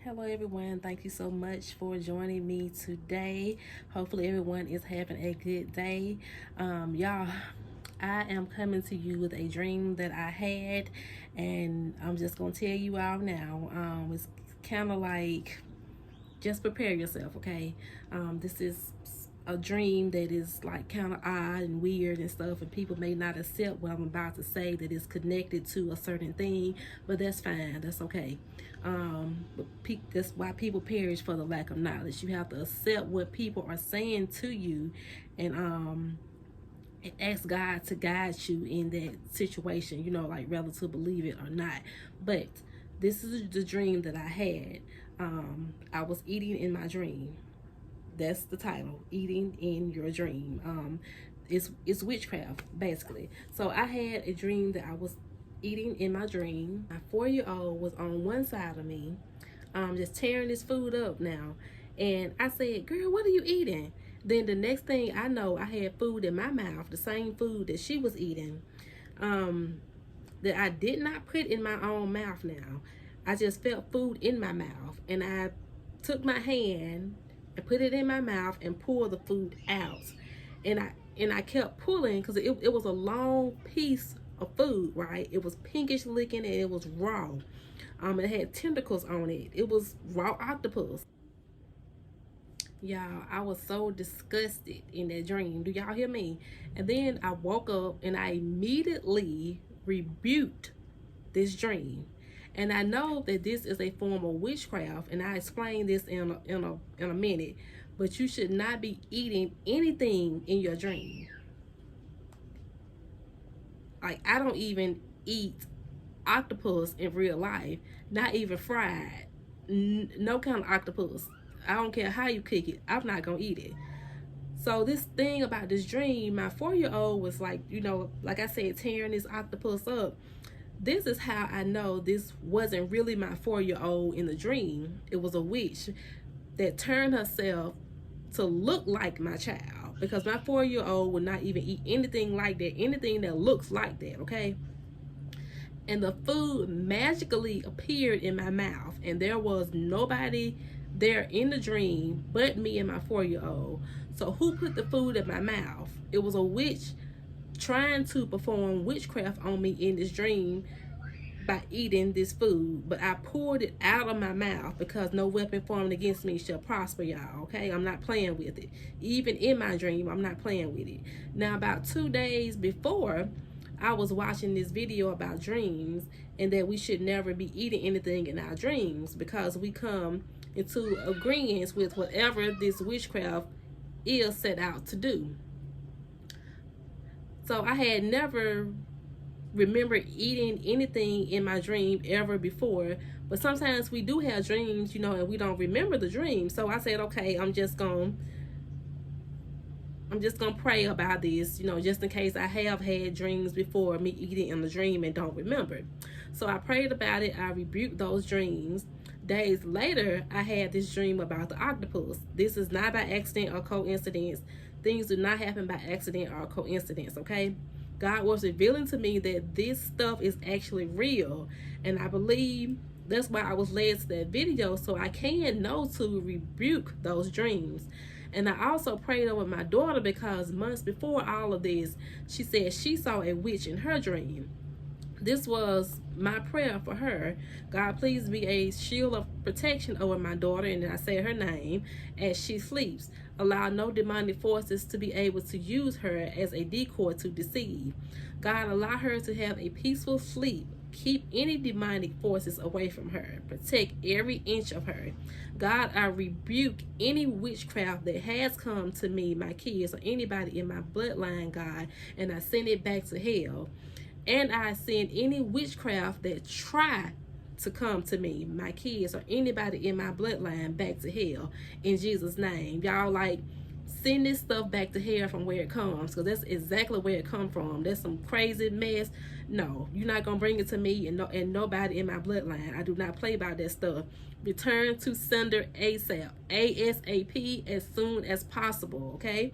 Hello everyone, thank you so much for joining me today. Hopefully everyone is having a good day. Y'all, I am coming to you with a dream that I had, and I'm just gonna tell you all now. It's kind of like, just prepare yourself, okay? This is a dream that is like kind of odd and weird and stuff, and people may not accept what I'm about to say, that is connected to a certain thing, but that's fine, that's okay. That's why people perish for the lack of knowledge. You have to accept what people are saying to you, and ask God to guide you in that situation, like whether to believe it or not. But this is the dream that I had. I was eating in my dream. That's the title, eating in your dream. It's witchcraft, basically. So I had a dream that I was eating in my dream. My 4-year-old was on one side of me, just tearing this food up now. And I said, girl, what are you eating? Then the next thing I know, I had food in my mouth, the same food that she was eating, that I did not put in my own mouth now. I just felt food in my mouth, and I took my hand and put it in my mouth and pulled the food out. And I kept pulling because it was a long piece of food, right? It was pinkish looking and it was raw. It had tentacles on it. It was raw octopus. Y'all, I was so disgusted in that dream. Do y'all hear me? And then I woke up and I immediately rebuked this dream. And I know that this is a form of witchcraft, and I explain this in a minute. But you should not be eating anything in your dream. Like, I don't even eat octopus in real life, not even fried. No kind of octopus. I don't care how you cook it, I'm not gonna eat it. So this thing about this dream, my 4-year-old was like, like I said, tearing this octopus up. This is how I know this wasn't really my 4-year-old in the dream. It was a witch that turned herself to look like my child, because my 4-year-old would not even eat anything like that, anything that looks like that, okay? And the food magically appeared in my mouth, and there was nobody there in the dream but me and my 4-year-old. So who put the food in my mouth? It was a witch trying to perform witchcraft on me in this dream by eating this food. But I poured it out of my mouth, because no weapon formed against me shall prosper, y'all, okay? I'm not playing with it. Even in my dream, I'm not playing with it. Now, about 2 days before, I was watching this video about dreams, and that we should never be eating anything in our dreams, because we come into agreement with whatever this witchcraft is set out to do. So I had never remember eating anything in my dream ever before. But sometimes we do have dreams, and we don't remember the dream. So I said, okay, I'm just gonna pray about this, just in case I have had dreams before, me eating in the dream and don't remember. So I prayed about it. I rebuked those dreams. Days later, I had this dream about the octopus. This is not by accident or coincidence. Things do not happen by accident or coincidence, okay? God was revealing to me that this stuff is actually real. And I believe that's why I was led to that video, so I can know to rebuke those dreams. And I also prayed over my daughter, because months before all of this, she said she saw a witch in her dream. This was my prayer for her. God, please be a shield of protection over my daughter, and then I say her name, as she sleeps. Allow no demonic forces to be able to use her as a decoy to deceive. God, allow her to have a peaceful sleep. Keep any demonic forces away from her. Protect every inch of her. God, I rebuke any witchcraft that has come to me, my kids, or anybody in my bloodline, God, and I send it back to hell. And I send any witchcraft that try to come to me, my kids, or anybody in my bloodline, back to hell, in Jesus' name. Y'all, like, send this stuff back to hell from where it comes, because that's exactly where it come from. That's some crazy mess. No, you're not gonna bring it to me and nobody in my bloodline. I do not play by that stuff. Return to sender ASAP, ASAP, as soon as possible, okay?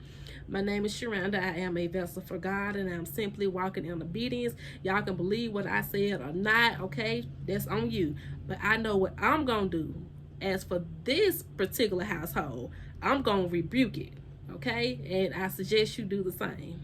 My name is Sharanda. I am a vessel for God, and I'm simply walking in obedience. Y'all can believe what I said or not, okay? That's on you. But I know what I'm going to do. as for this particular household, I'm going to rebuke it. Okay? And I suggest you do the same.